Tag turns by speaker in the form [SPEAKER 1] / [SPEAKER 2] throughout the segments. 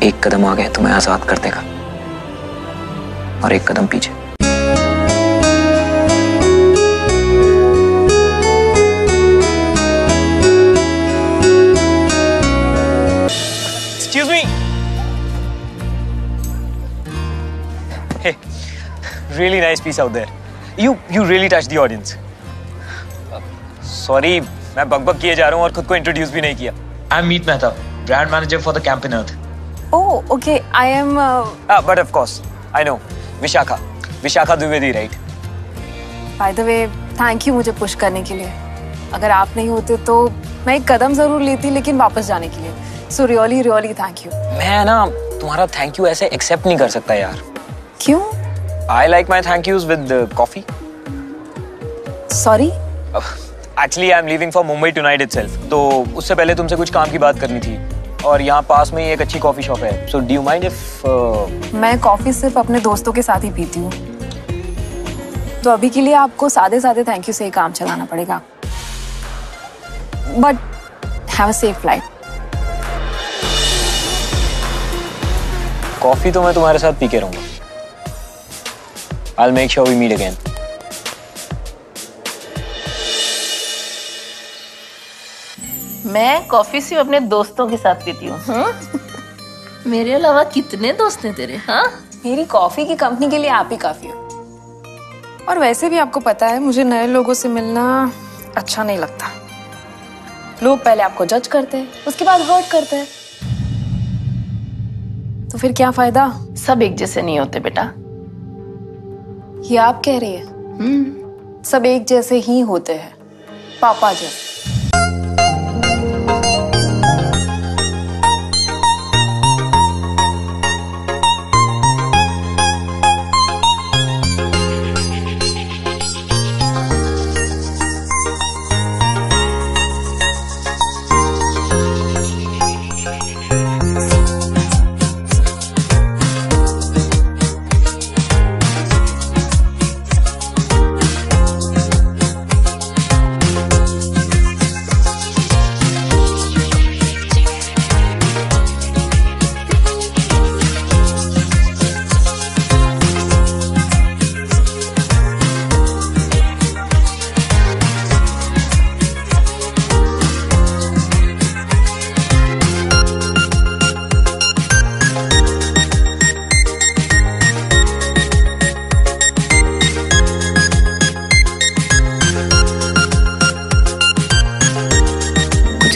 [SPEAKER 1] एक कदम आगे तुम्हें आजाद कर देगा और एक कदम पीछे।
[SPEAKER 2] Excuse me. Hey, really nice piece out there. You really touched the audience. Sorry, मैं बकबक किए जा रहा हूँ और खुद को इंट्रोड्यूस भी नहीं किया। I'm Meet Mehta, brand manager for the Camp in Earth.
[SPEAKER 3] Oh, okay. I am.
[SPEAKER 2] But of course, I know. Vishakha Dwivedi, right?
[SPEAKER 3] By the way, thank you मुझे पुश करने के लिए। अगर आप नहीं होते तो मैं एक कदम जरूर लेती, लेकिन वापस जाने के लिए। So really thank you.
[SPEAKER 2] मैं ना तुम्हारा थैंक यू ऐसे एक्सेप्ट नहीं कर सकता यार।
[SPEAKER 3] क्यों?
[SPEAKER 2] I like my thank yous with coffee.
[SPEAKER 3] Sorry?
[SPEAKER 2] Actually, I'm leaving for Mumbai tonight itself. तो उससे पहले तुमसे कुछ काम की बात करनी थी और यहाँ पास में ही एक अच्छी कॉफी शॉप है। So do you mind if
[SPEAKER 3] मैं कॉफी सिर्फ अपने दोस्तों के साथ ही पीती हूँ, तो अभी के लिए आपको सादे थैंक यू से ही काम चलाना पड़ेगा। But have a safe flight.
[SPEAKER 2] Coffee तो मैं तुम्हारे साथ पी के रहूँगा। I'll make sure we meet again.
[SPEAKER 4] मैं कॉफी सिर्फ अपने दोस्तों के साथ पीती हूँ। मेरे अलावा कितने दोस्त हैं तेरे? हाँ,
[SPEAKER 3] मेरी कॉफी की कंपनी के लिए आप ही काफी हो। और वैसे भी आपको पता है मुझे नए लोगों से मिलना अच्छा नहीं लगता। लोग पहले आपको जज करते हैं, उसके बाद हर्ट करते हैं, तो फिर क्या फायदा?
[SPEAKER 4] सब एक जैसे नहीं होते बेटा।
[SPEAKER 3] ये आप कह रही है? सब एक जैसे ही होते हैं, पापा जैसे।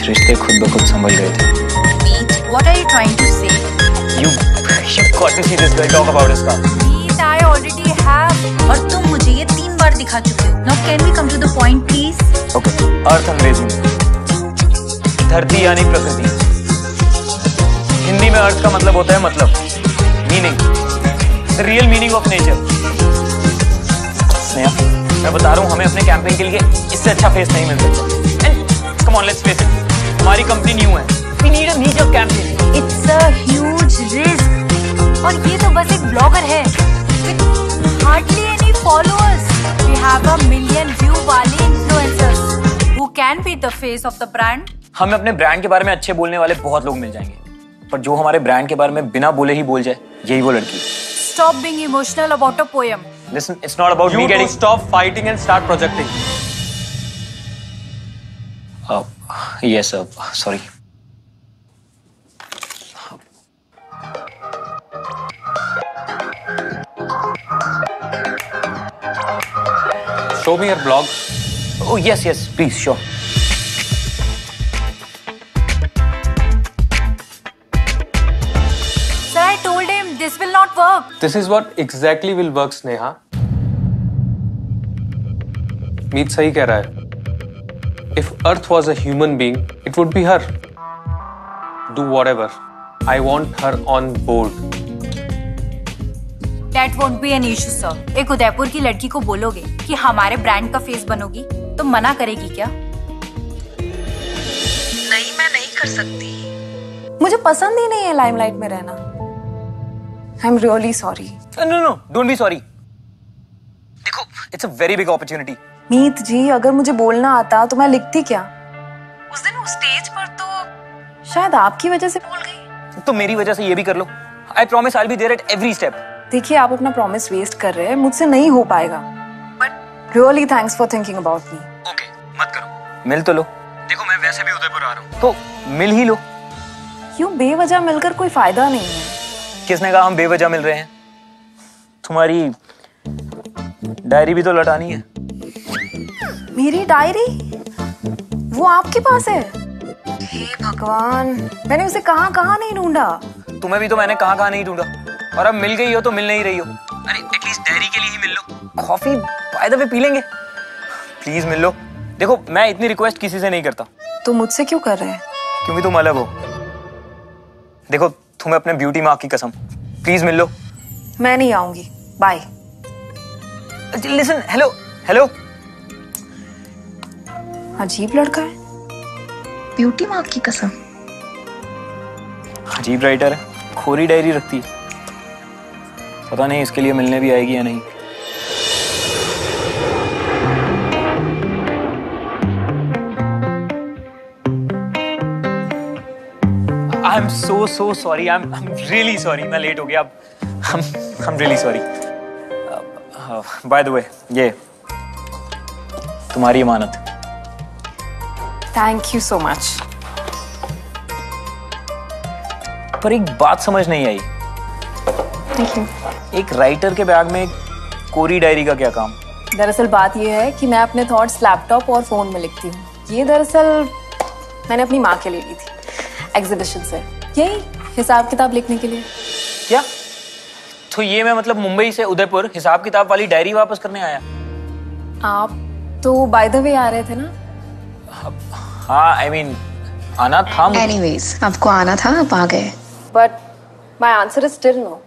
[SPEAKER 2] रिश्ते खुद ब खुद संभल गए थे।
[SPEAKER 5] Meet, what are you trying to say?
[SPEAKER 2] You got to see this guy talk about his car.
[SPEAKER 5] Meet, I already have. और तुम मुझे ये 3 बार दिखा चुके हो। Now can we come to the point, please?
[SPEAKER 2] Okay. अर्थ अंग्रेजी में, धरती यानी प्रकृति। हिंदी में अर्थ का मतलब होता है मतलब, meaning, the real meaning of nature. Sneha, मैं बता रहा हूँ हमें अपने कैंपेन के लिए इससे अच्छा फेस नहीं मिल सकता। And come on, let's face it. हमारी कंपनी न्यू है। We need a niche of campaign.
[SPEAKER 5] It's a huge risk. और ये तो बस एक ब्लॉगर है with hardly any followers. We have a million view वाले influencers who can be the face of the brand.
[SPEAKER 2] हमें अपने ब्रांड के बारे में अच्छे बोलने वाले बहुत लोग मिल जाएंगे, पर जो हमारे ब्रांड के बारे में बिना बोले ही बोल जाए, यही वो लड़की।
[SPEAKER 5] Stop being emotional about a poem.
[SPEAKER 2] Listen, it's not about me getting.
[SPEAKER 6] Stop fighting and start projecting.
[SPEAKER 2] Yes, sorry.
[SPEAKER 6] Show me your blog.
[SPEAKER 2] Oh, yes, please, sure.
[SPEAKER 5] Sir, I told him this will not work.
[SPEAKER 6] This is what exactly will work, Sneha. मीत सही कह रहा है. If Earth was a human being, it would be her. Do whatever. I want her on board.
[SPEAKER 5] That won't be an issue, sir. एक उदयपुर की लड़की को बोलोगे कि हमारे ब्रांड का फेस बनोगी, तो मना करेगी क्या?
[SPEAKER 3] नहीं, मैं नहीं कर सकती। मुझे पसंद ही नहीं है लाइमलाइट में रहना। I'm really sorry.
[SPEAKER 2] No, don't be sorry. देखो, it's a very big opportunity.
[SPEAKER 3] मीत जी, अगर मुझे बोलना आता तो मैं लिखती क्या? उस दिन वो स्टेज पर तो शायद आपकी वजह से बोल गई।
[SPEAKER 2] तो मेरी वजह से ये भी कर लो। I promise I will be there at every step.
[SPEAKER 3] देखिए आप अपना प्रॉमिस वेस्ट कर रहे हैं, मुझसे नहीं हो पाएगा। But really thanks for thinking about me.
[SPEAKER 2] Okay मत करो, मिल तो लो। देखो मैं वैसे भी उदयपुर आ रहा हूँ, तो मिल ही लो।
[SPEAKER 3] क्यों बेवजह मिलकर कोई फायदा नहीं है।
[SPEAKER 2] किसने कहा हम बेवजह मिल रहे हैं? तुम्हारी डायरी भी तो लौटानी है।
[SPEAKER 3] मेरी डायरी वो आपके पास है? हे भगवान, मैंने उसे कहाँ कहाँ नहीं ढूंढा।
[SPEAKER 2] तुम्हें भी तो मैंने कहाँ कहाँ नहीं ढूंढा, और अब मिल गई हो तो मिल नहीं रही हो। अरे एटलीस्ट डायरी के लिए ही मिल लो। कॉफी बाय द वे पी लेंगे, प्लीज मिल लो। देखो मैं इतनी रिक्वेस्ट किसी से नहीं करता।
[SPEAKER 3] तो मुझसे क्यों कर रहे हैं?
[SPEAKER 2] क्योंकि तुम अलग हो। देखो तुम्हें अपने ब्यूटी मार्क की कसम, प्लीज मिल लो।
[SPEAKER 3] मैं नहीं आऊंगी, बाय।
[SPEAKER 2] Listen, hello hello.
[SPEAKER 3] अजीब लड़का है।
[SPEAKER 1] ब्यूटी मार्क की कसम।
[SPEAKER 2] अजीब राइटर है, खोरी डायरी रखती है। पता नहीं इसके लिए मिलने भी आएगी या नहीं। I am so sorry, I am really sorry. मैं लेट हो गया। I am really sorry. By the way ये तुम्हारी अमानत।
[SPEAKER 3] Thank you so much.
[SPEAKER 2] पर एक बात समझ नहीं आई।
[SPEAKER 3] Thank you.
[SPEAKER 2] एक राइटर के बैग में कोरी डायरी का क्या काम?
[SPEAKER 3] दरअसल बात यह है कि मैं अपने थॉट्स लैपटॉप और फोन में लिखती हूँ। ये दरअसल मैंने अपनी माँ के लिए ली थी एग्जीबिशन से, यही हिसाब किताब लिखने के लिए।
[SPEAKER 2] क्या? तो ये मैं मतलब मुंबई से उदयपुर हिसाब किताब वाली डायरी वापस करने आया?
[SPEAKER 3] आप तो बाय द वे आ रहे थे ना?
[SPEAKER 2] हाँ आई मीन आना था मुझे।
[SPEAKER 1] एनीवेज आपको आना था, आप आ गए।
[SPEAKER 3] But my answer is still no.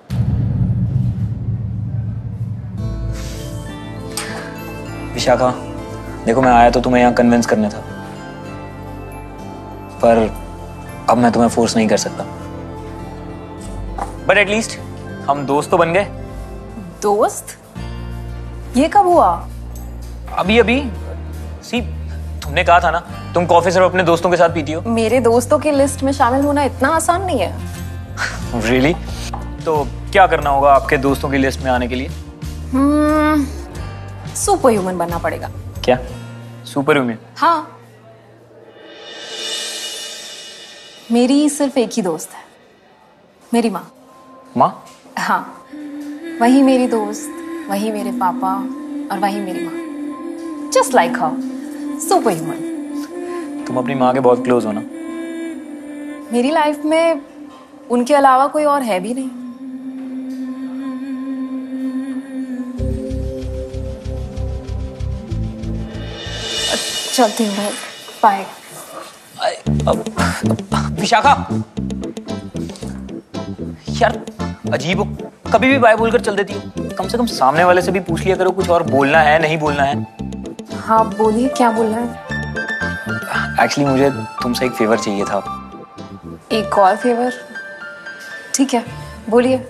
[SPEAKER 2] Vishakha देखो मैं आया तो तुम्हें यहाँ कन्विंस करने था, पर अब मैं तुम्हें फोर्स नहीं कर सकता। बट एटलीस्ट हम दोस्त तो बन गए।
[SPEAKER 3] दोस्त? ये कब हुआ?
[SPEAKER 2] अभी अभी। सी तुमने कहा था ना तुम कॉफी सिर्फ अपने दोस्तों के साथ पीती हो।
[SPEAKER 3] मेरे दोस्तों की लिस्ट में शामिल होना इतना आसान नहीं है।
[SPEAKER 2] Really? तो क्या करना होगा आपके दोस्तों की लिस्ट में आने के लिए?
[SPEAKER 3] सुपर ह्यूमन बनना पड़ेगा।
[SPEAKER 2] क्या? Super human?
[SPEAKER 3] हाँ। मेरी सिर्फ एक ही दोस्त है, मेरी माँ।
[SPEAKER 2] माँ?
[SPEAKER 3] हाँ, वही मेरी दोस्त, वही मेरे पापा और वही मेरी माँ। जस्ट लाइक हर, सुपर ह्यूमन।
[SPEAKER 2] तुम अपनी माँ के बहुत क्लोज हो ना?
[SPEAKER 3] मेरी लाइफ में उनके अलावा कोई और है भी नहीं। चलती हूँ मैं, बाय।
[SPEAKER 2] विशाखा यार अजीब हो, कभी भी बाय बोलकर चल देती हो। कम से कम सामने वाले से भी पूछ लिया करो कुछ और बोलना है नहीं बोलना है।
[SPEAKER 3] हाँ बोलिए, क्या बोलना है?
[SPEAKER 2] एक्चुअली मुझे तुमसे एक फेवर चाहिए था।
[SPEAKER 3] एक और फेवर? ठीक है बोलिए।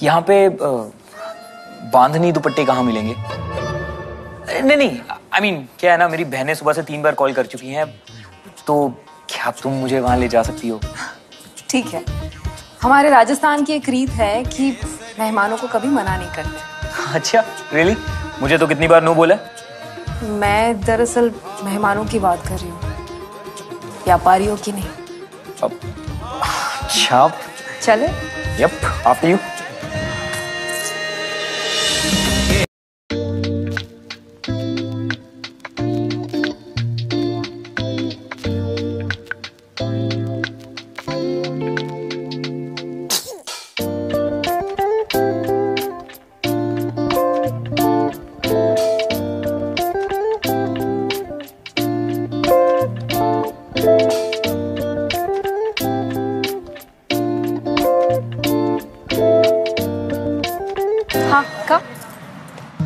[SPEAKER 2] यहाँ पे बांधनी दुपट्टे कहाँ मिलेंगे? नहीं नहीं आई मीन क्या है ना, मेरी बहनें सुबह से 3 बार कॉल कर चुकी हैं, तो क्या तुम मुझे वहां ले जा सकती हो?
[SPEAKER 3] ठीक है, हमारे राजस्थान की एक रीत है कि मेहमानों को कभी मना नहीं करते।
[SPEAKER 2] अच्छा रियली? मुझे तो कितनी बार नो बोला।
[SPEAKER 3] मैं दरअसल मेहमानों की बात कर रही हूँ, व्यापारियों की नहीं।
[SPEAKER 2] अच्छा
[SPEAKER 3] चले?
[SPEAKER 2] Yup after you.
[SPEAKER 3] हाँ कब?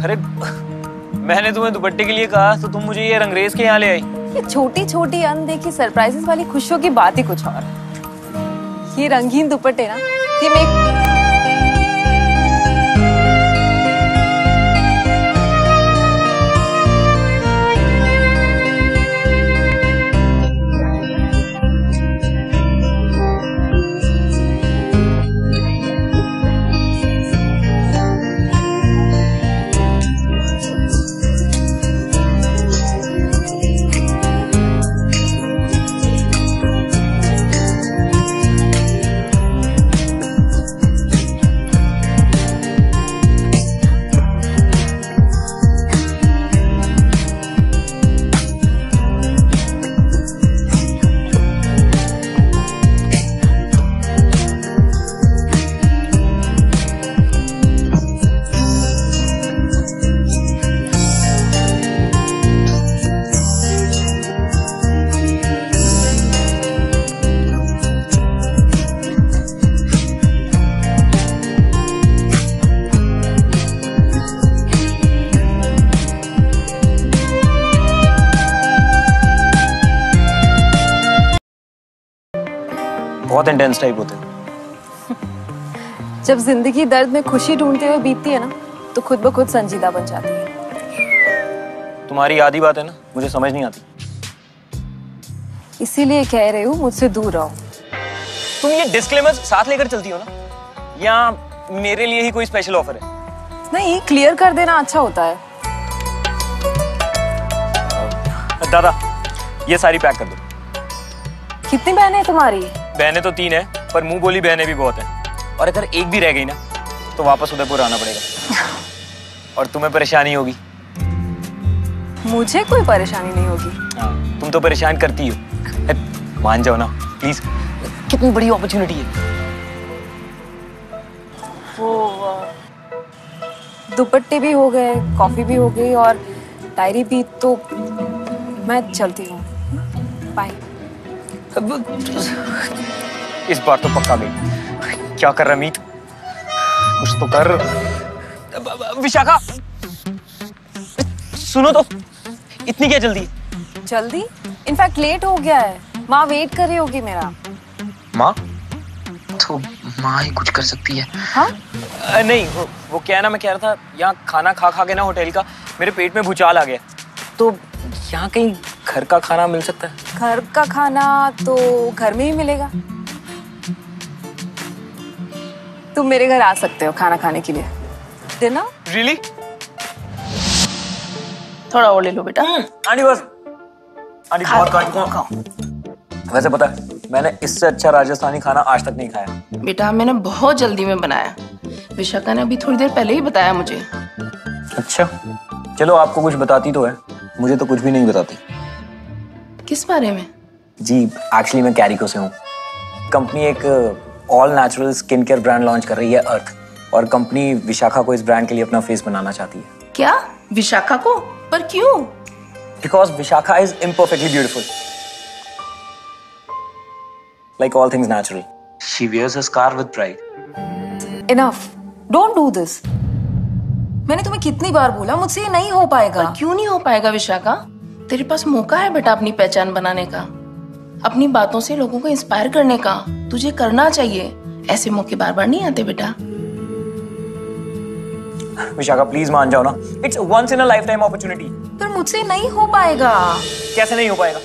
[SPEAKER 2] अरे मैंने तुम्हें दुपट्टे के लिए कहा तो तुम मुझे ये रंगरेज के यहाँ ले आई।
[SPEAKER 3] ये छोटी छोटी अनदेखी सरप्राइजेस वाली खुशियों की बात ही कुछ और। ये रंगीन दुपट्टे ना, ये मेक
[SPEAKER 2] बहुत इंटेंस टाइप होते हैं।
[SPEAKER 3] जब जिंदगी दर्द में खुशी ढूंढते हुए बीतती है ना, तो खुद ब खुद संजीदा बन जाती है।
[SPEAKER 2] तुम्हारी आधी बात है ना, मुझे समझ नहीं आती।
[SPEAKER 3] इसीलिए कह रही हूँ मुझसे दूर रहो।
[SPEAKER 2] तुम ये डिस्क्लेमर साथ लेकर चलती हो ना, या मेरे लिए ही कोई स्पेशल ऑफर है?
[SPEAKER 3] नहीं, क्लियर कर देना अच्छा होता है।
[SPEAKER 2] दादा, ये सारी पैक कर दो।
[SPEAKER 3] कितनी बहनें हैं तुम्हारी?
[SPEAKER 2] बहनें तो 3 है, पर मुंह बोली बहनें भी बहुत हैं। और अगर एक भी रह गई ना, तो वापस उदयपुर आना पड़ेगा। और तुम्हें परेशानी होगी।
[SPEAKER 3] मुझे कोई परेशानी नहीं होगी।
[SPEAKER 2] हाँ, तुम तो परेशान करती हो। मान जाओ ना प्लीज, कितनी बड़ी अपॉर्चुनिटी है।
[SPEAKER 3] वो दुपट्टे भी हो गए, कॉफी भी हो गई और डायरी भी, तो मैं चलती हूँ। बाय।
[SPEAKER 2] इस बार तो पक्का गई। क्या कर रहा मीत, कुछ तो कर। विशाखा सुनो तो, इतनी क्या जल्दी?
[SPEAKER 3] जल्दी? इनफैक्ट लेट हो गया है। माँ वेट कर रही होगी मेरा।
[SPEAKER 1] माँ? तो माँ ही कुछ कर सकती है।
[SPEAKER 3] हाँ?
[SPEAKER 2] नहीं, वो क्या है ना, मैं कह रहा था यहाँ खाना खा खा के ना होटल का मेरे पेट में भूचाल आ गया, तो यहाँ कहीं घर का खाना मिल सकता है?
[SPEAKER 3] घर का खाना तो घर में ही मिलेगा। तुम मेरे घर आ सकते हो खाना खाने के लिए। डिनर?
[SPEAKER 2] रियली?
[SPEAKER 4] थोड़ा और ले लो बेटा।
[SPEAKER 2] आंटी बस, आंटी बहुत खाओ। वैसे पता है, मैंने इससे अच्छा राजस्थानी खाना आज तक नहीं खाया।
[SPEAKER 4] बेटा मैंने बहुत जल्दी में बनाया। विशाखा ने अभी थोड़ी देर पहले ही बताया मुझे।
[SPEAKER 2] अच्छा, चलो आपको कुछ बताती तो है, मुझे तो कुछ भी नहीं बताती।
[SPEAKER 4] किस बारे में?
[SPEAKER 2] जी, एक्चुअली मैं कैरिको से हूँ। कंपनी एक all natural skin care brand launch कर रही है, अर्थ, और कंपनी विशाखा को इस ब्रांड के लिए अपना फेस बनाना चाहती है।
[SPEAKER 4] क्या? विशाखा को? पर क्यों?
[SPEAKER 2] Because Vishakha is imperfectly beautiful, like all things natural. She wears a scar with pride.
[SPEAKER 3] Enough. Don't do this. मैंने तुम्हें कितनी बार बोला, मुझसे ये नहीं हो पाएगा।
[SPEAKER 4] पर क्यों नहीं हो पाएगा विशाखा? तेरे पास मौका है बेटा अपनी पहचान बनाने का, अपनी बातों से लोगों को इंस्पायर करने का। तुझे करना चाहिए। ऐसे मौके बार बार नहीं आते बेटा।
[SPEAKER 2] विशाखा प्लीज मान जाओ ना, it's once in a life time opportunity.
[SPEAKER 3] पर मुझसे नहीं हो पाएगा।
[SPEAKER 2] कैसे नहीं हो पाएगा?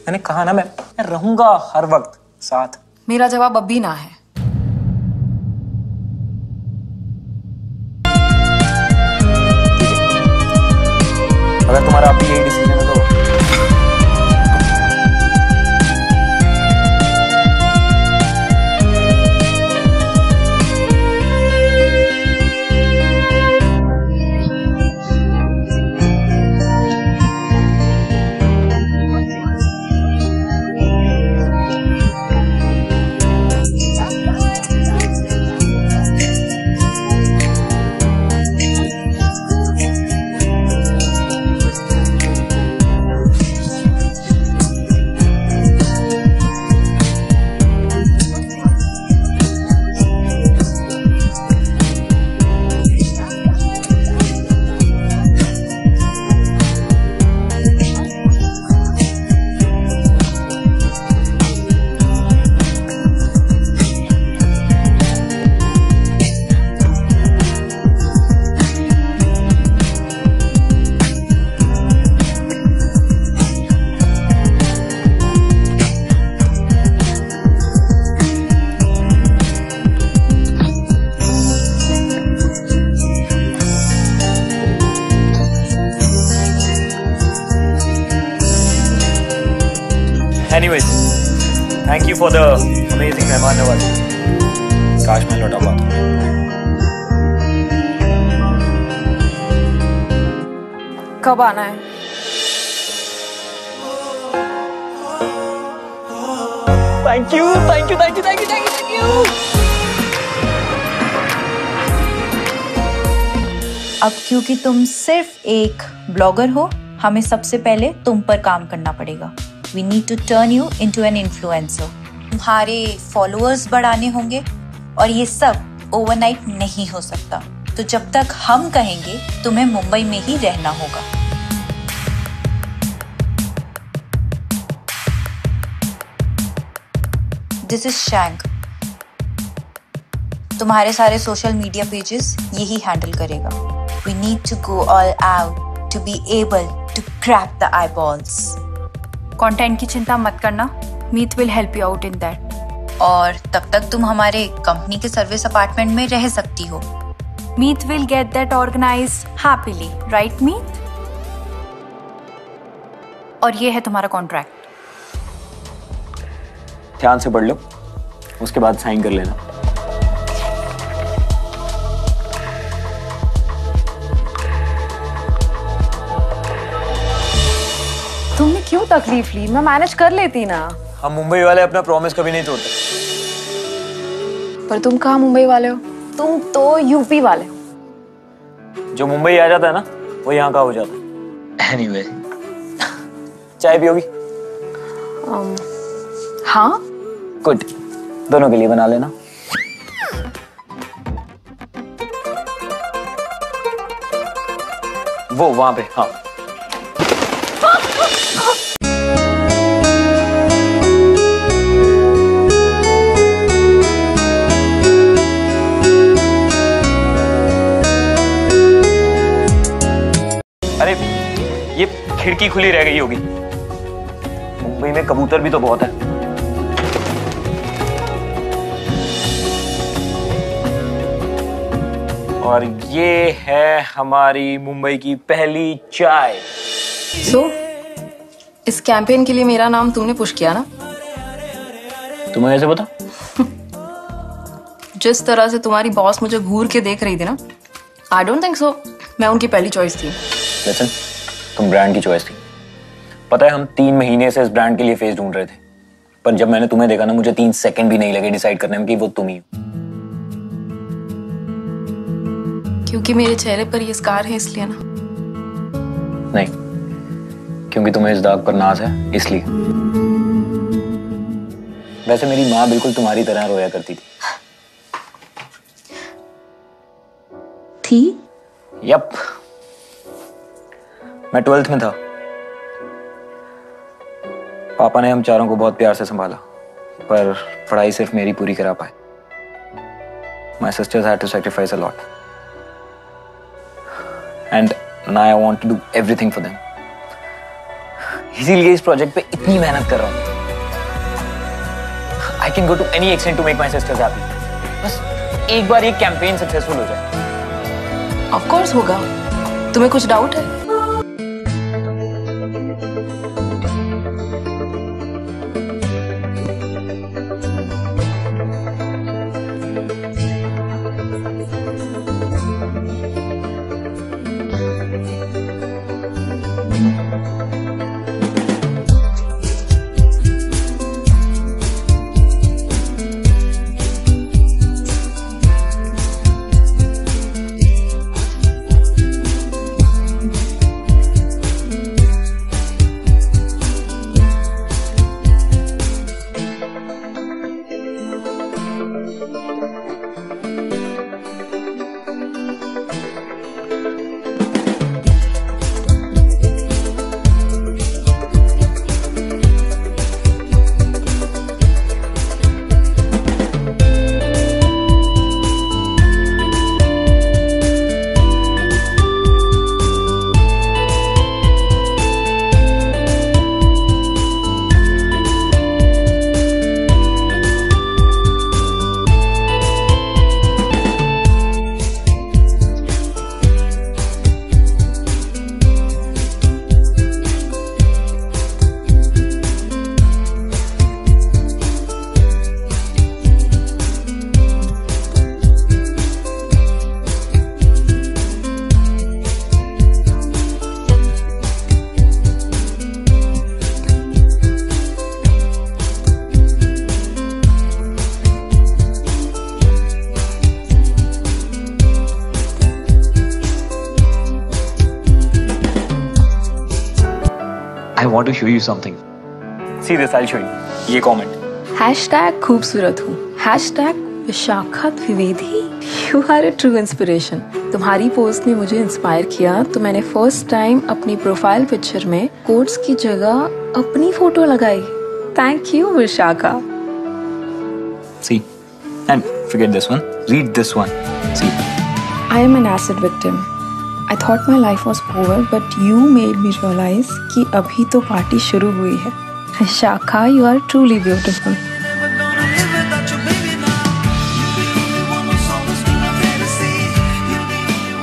[SPEAKER 2] मैंने कहा ना, मैं रहूंगा हर वक्त साथ।
[SPEAKER 3] मेरा जवाब अभी ना है।
[SPEAKER 2] अगर तुम्हारा अभी यही डिसीजन है तो Anyways, thank you for the amazing मेहमान नवाज़ी। काश मैं लौटा पाता।
[SPEAKER 3] कब आना है?
[SPEAKER 2] Thank you, thank you, thank you, thank you, thank you, thank you.
[SPEAKER 5] अब क्योंकि तुम सिर्फ एक ब्लॉगर हो, हमें सबसे पहले तुम पर काम करना पड़ेगा। We need to turn you into an influencer. तुम्हारे फॉलोअर्स बढ़ाने होंगे और ये सब ओवरनाइट नहीं हो सकता। तो जब तक हम कहेंगे तुम्हें मुंबई में ही रहना होगा। This is Shank. तुम्हारे सारे सोशल मीडिया पेजेस यही हैंडल करेगा। We need to go all out to be able to crack the eyeballs. Content की चिंता मत करना, Meet will help you out in that. और तब तक तुम हमारे कंपनी के सर्विस अपार्टमेंट में रह सकती हो। Meet will get that organised happily, right Meet? और ये है तुम्हारा कॉन्ट्रैक्ट।
[SPEAKER 2] ध्यान से पढ़ लो, उसके बाद साइन कर लेना।
[SPEAKER 3] तुमने क्यों तकलीफ ली? मैं मैनेज कर लेती ना।
[SPEAKER 2] हम मुंबई वाले अपना प्रॉमिस कभी नहीं तोड़ते।
[SPEAKER 3] पर तुम कहाँ मुंबई वाले हो? तुम तो यूपी वाले हो।
[SPEAKER 2] जो मुंबई आ जाता है ना, वो यहाँ का हो जाता है। एनीवे, चाय पियोगी?
[SPEAKER 3] हाँ,
[SPEAKER 2] गुड, दोनों के लिए बना लेना। वो वहां पे, हाँ। अरे ये खिड़की खुली रह गई होगी। मुंबई में कबूतर भी तो बहुत है। और ये है हमारी मुंबई की पहली चाय।
[SPEAKER 4] सो इस कैंपेन के लिए मेरा नाम तुमने पुश किया ना?
[SPEAKER 2] तुम्हें ऐसे पता?
[SPEAKER 4] जिस तरह से तुम्हारी बॉस मुझे घूर के देख रही थी ना, आई डोंट थिंक सो मैं उनकी पहली चॉइस थी।
[SPEAKER 2] लिसन, तुम ब्रांड की चॉइस थी। पता है हम 3 महीने से इस ब्रांड के लिए फेस ढूंढ रहे थे, पर जब मैंने तुम्हें देखा ना, मुझे 3 सेकंड भी नहीं लगे डिसाइड करने में कि वो तुम ही हो।
[SPEAKER 4] क्योंकि मेरे चेहरे पर ये स्कार है इसलिए ना?
[SPEAKER 2] नहीं, क्योंकि तुम्हें इस दाग पर नाज है इसलिए। वैसे मेरी माँ बिल्कुल तुम्हारी तरह रोया करती थी। यप, मैं 12th में था। पापा ने हम चारों को बहुत प्यार से संभाला, पर पढ़ाई सिर्फ मेरी पूरी करा पाए। My sisters had to sacrifice a lot, and now I want to do everything for them. इसीलिए इस प्रोजेक्ट पे इतनी मेहनत कर रहा हूँ। I can go to any extent to make my sisters happy. बस एक बार ये कैंपेन सक्सेसफुल हो जाए।
[SPEAKER 4] ऑफ कोर्स होगा। तुम्हें कुछ डाउट है?
[SPEAKER 2] I want to show you something. See this, I'll show you. ये comment.
[SPEAKER 3] हैशटैग खूबसूरत हूँ, hashtag Vishakha Dwivedi, you are a true inspiration. तुम्हारी पोस्ट ने मुझे इंस्पायर किया, तो मैंने फर्स्ट टाइम अपनी प्रोफाइल पिक्चर में कोट्स की जगह अपनी फोटो लगाई। Thank you Vishakha.
[SPEAKER 2] See, and forget this one. Read this one. See.
[SPEAKER 3] I am an acid victim. I thought my life was over, but you made me realize कि अभी तो party शुरू हुई है। शाखा, you are truly beautiful.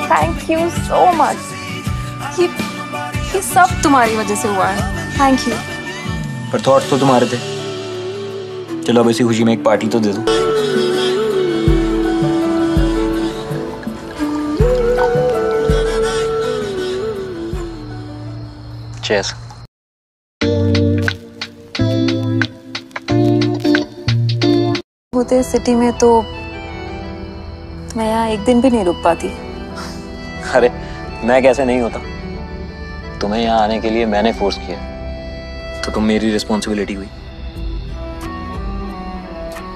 [SPEAKER 3] Thank you so much. ये सब तुम्हारी वजह से हुआ है। Thank you.
[SPEAKER 2] पर थॉट्स तो तुम्हारे थे। चलो अब इसी खुशी में एक पार्टी तो दे दो। Cheers.
[SPEAKER 3] होते सिटी में तो मैं यहाँ एक दिन भी नहीं रुक पाती।
[SPEAKER 2] अरे मैं कैसे नहीं होता? तुम्हें यहाँ आने के लिए मैंने फोर्स किया, तो तुम मेरी रिस्पॉन्सिबिलिटी हुई।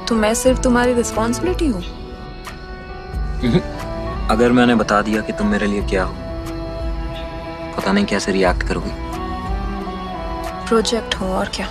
[SPEAKER 3] तो मैं सिर्फ तुम्हारी रिस्पॉन्सिबिलिटी हूँ?
[SPEAKER 2] अगर मैंने बता दिया कि तुम मेरे लिए क्या हो, पता नहीं कैसे रिएक्ट करोगी।
[SPEAKER 3] प्रोजेक्ट हो और क्या।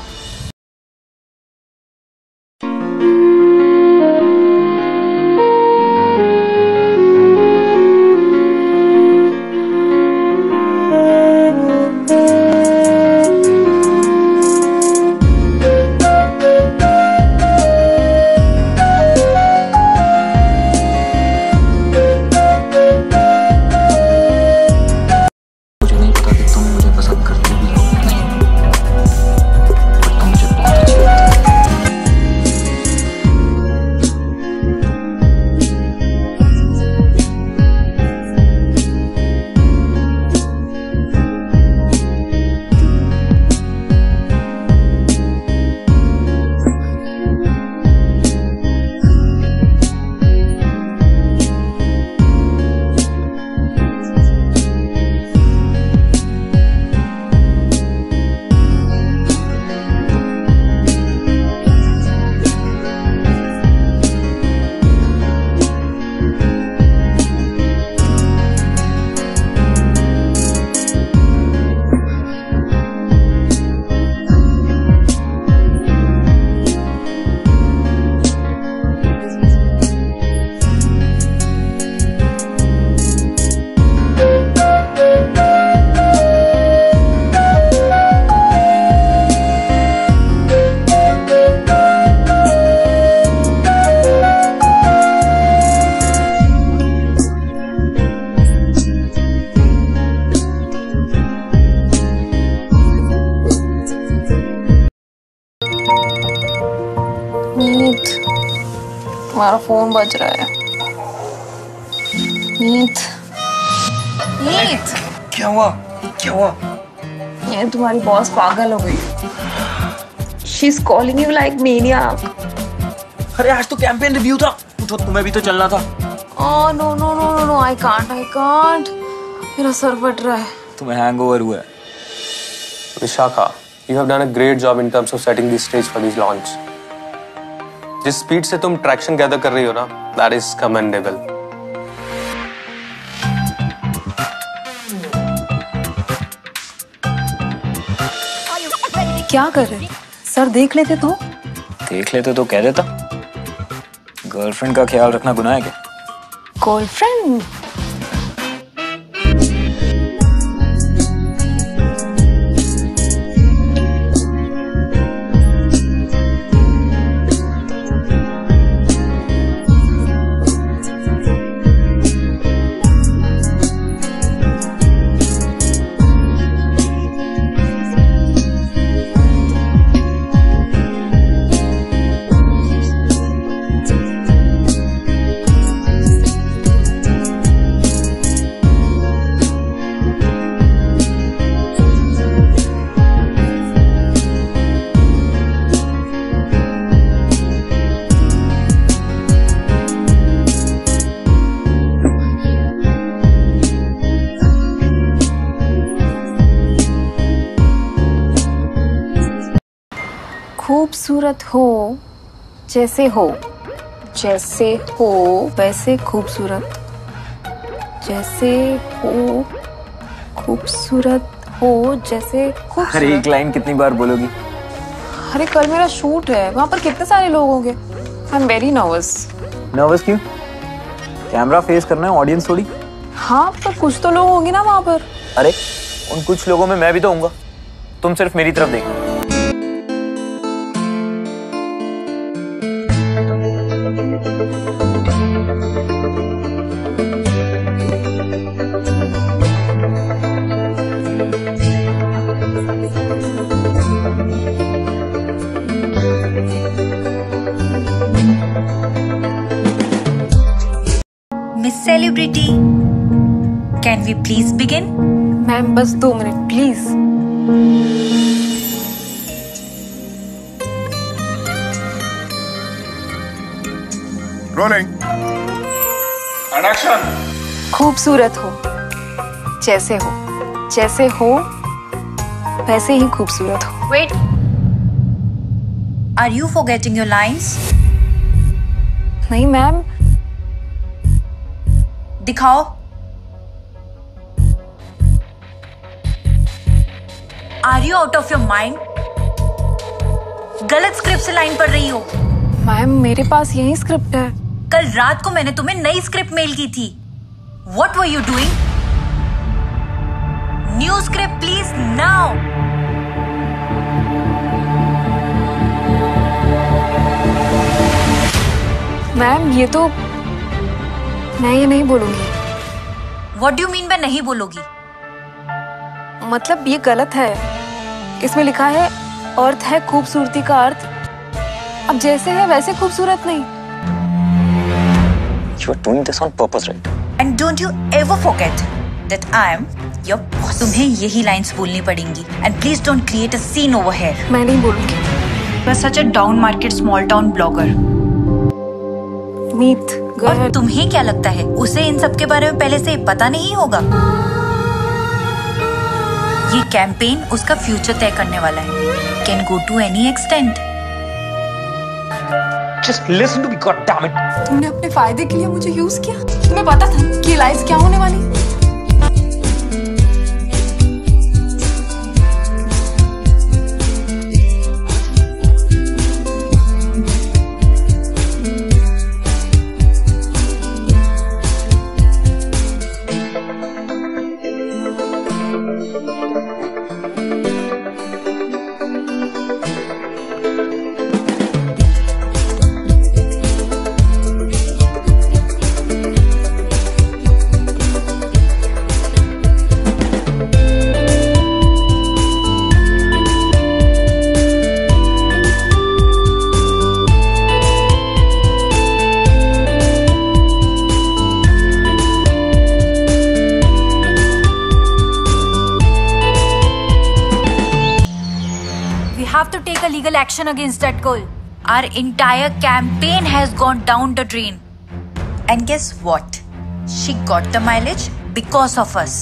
[SPEAKER 3] मीत, तुम्हारा फोन बज रहा है। मीत, मीत,
[SPEAKER 2] क्या हुआ? क्या हुआ?
[SPEAKER 3] ये तुम्हारी बॉस पागल हो गई। She is calling you like maniac.
[SPEAKER 2] अरे आज तो कैंपेन रिव्यू था, उठो, तुम्हें भी तो चलना था।
[SPEAKER 3] Oh no no no no no, I can't. मेरा सर फट रहा है।
[SPEAKER 2] तुम्हें हैंगओवर हुआ है।
[SPEAKER 6] Vishakha, you have done a great job in terms of setting the stage for this launch. जिस स्पीड से तुम ट्रैक्शन गैदर कर रही हो ना, that is commendable.
[SPEAKER 3] क्या कर रहे? सर देख लेते तो?
[SPEAKER 2] देख लेते तो कह देता। गर्लफ्रेंड का ख्याल रखना गुनाह है क्या?
[SPEAKER 3] गर्लफ्रेंड? खूबसूरत हो जैसे हो वैसे खूबसूरत, जैसे हो खूबसूरत हो जैसे खूबसूरत।
[SPEAKER 2] अरे एक लाइन कितनी बार बोलोगी?
[SPEAKER 3] अरे कल मेरा शूट है, वहाँ पर कितने सारे लोग होंगे। I am very nervous.
[SPEAKER 2] Nervous क्यों? कैमरा फेस करना है, ऑडियंस थोड़ी।
[SPEAKER 3] हाँ, पर कुछ तो लोग होंगे ना वहाँ पर।
[SPEAKER 2] अरे उन कुछ लोगों में मैं भी तो होऊंगा। तुम सिर्फ मेरी तरफ देखो।
[SPEAKER 5] Miss Celebrity, can we please begin?
[SPEAKER 3] Ma'am बस 2 minute please.
[SPEAKER 7] Rolling. And action.
[SPEAKER 3] खूबसूरत हो, जैसे हो वैसे ही खूबसूरत हो।
[SPEAKER 5] Wait. Are you forgetting your lines?
[SPEAKER 3] नहीं मैम।
[SPEAKER 5] दिखाओ। Are you out of your mind? गलत स्क्रिप्ट से लाइन पढ़ रही हो।
[SPEAKER 3] मैम मेरे पास यही स्क्रिप्ट है।
[SPEAKER 5] कल रात को मैंने तुम्हें नई स्क्रिप्ट मेल की थी। What were you doing? New script please now.
[SPEAKER 3] Ma'am ये तो मैं ये नहीं बोलूंगी।
[SPEAKER 5] What do you mean by नहीं बोलोगी?
[SPEAKER 3] मतलब ये गलत है। इसमें लिखा है अर्थ है खूबसूरती का अर्थ। अब जैसे है वैसे खूबसूरत नहीं।
[SPEAKER 1] You are doing this on purpose, right?
[SPEAKER 5] And don't you ever forget that I am your boss. तुम्हें यही लाइंस बोलनी पड़ेंगी. And please don't create a scene over here.
[SPEAKER 3] मैं नहीं बोलूंगी।
[SPEAKER 5] You are such a down market small town blogger.
[SPEAKER 3] मीत
[SPEAKER 5] और तुम्हें क्या लगता है उसे इन सब के बारे में पहले से पता नहीं होगा? ये कैंपेन उसका फ्यूचर तय करने वाला है। Can go to any extent.
[SPEAKER 2] Just listen to me, God damn it.
[SPEAKER 3] तुमने अपने फायदे के लिए मुझे यूज किया। तुम्हें पता था कि ये लाइफ क्या होने वाली।
[SPEAKER 5] Have to take a legal action against that girl. Our entire campaign has gone down the drain. And guess what? She got the mileage because of us.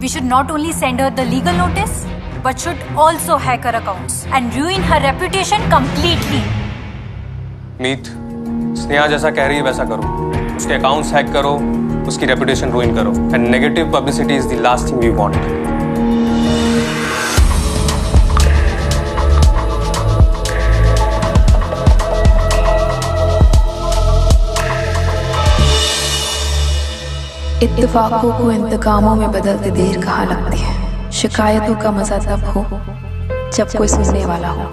[SPEAKER 5] We should not only send her the legal notice, but should also hack her accounts and ruin her reputation completely.
[SPEAKER 6] मीत, स्नेहा जैसा कह रही है वैसा करो। उसके accounts hack करो, उसकी reputation ruin करो। And negative publicity is the last thing we want.
[SPEAKER 3] इत्तेफाकों को इंतकामों में बदलते देर कहाँ लगती है। शिकायतों का मजा तब हो जब कोई सुनने वाला हो।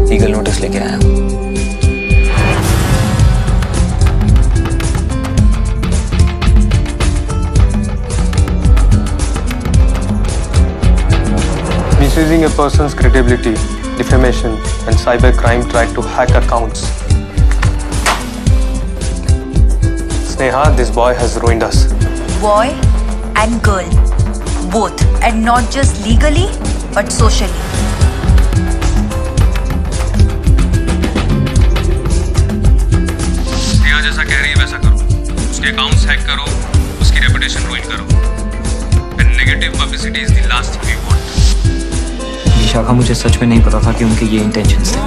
[SPEAKER 1] लीगल नोटिस लेके आया हूँ।
[SPEAKER 6] Misusing a person's credibility, defamation, and cybercrime tried to hack accounts. Sneha, this boy has ruined us.
[SPEAKER 5] Boy and girl, both, and not just legally, but socially.
[SPEAKER 6] Sneha जैसा कह रही है वैसा करो। उसके अकाउंट्स हैक करो, उसकी रेपुटेशन रुइन करो। And negative publicity is the last thing we want.
[SPEAKER 1] Vishakha, मुझे सच में नहीं पता था कि उनके ये इंटेंशंस थे।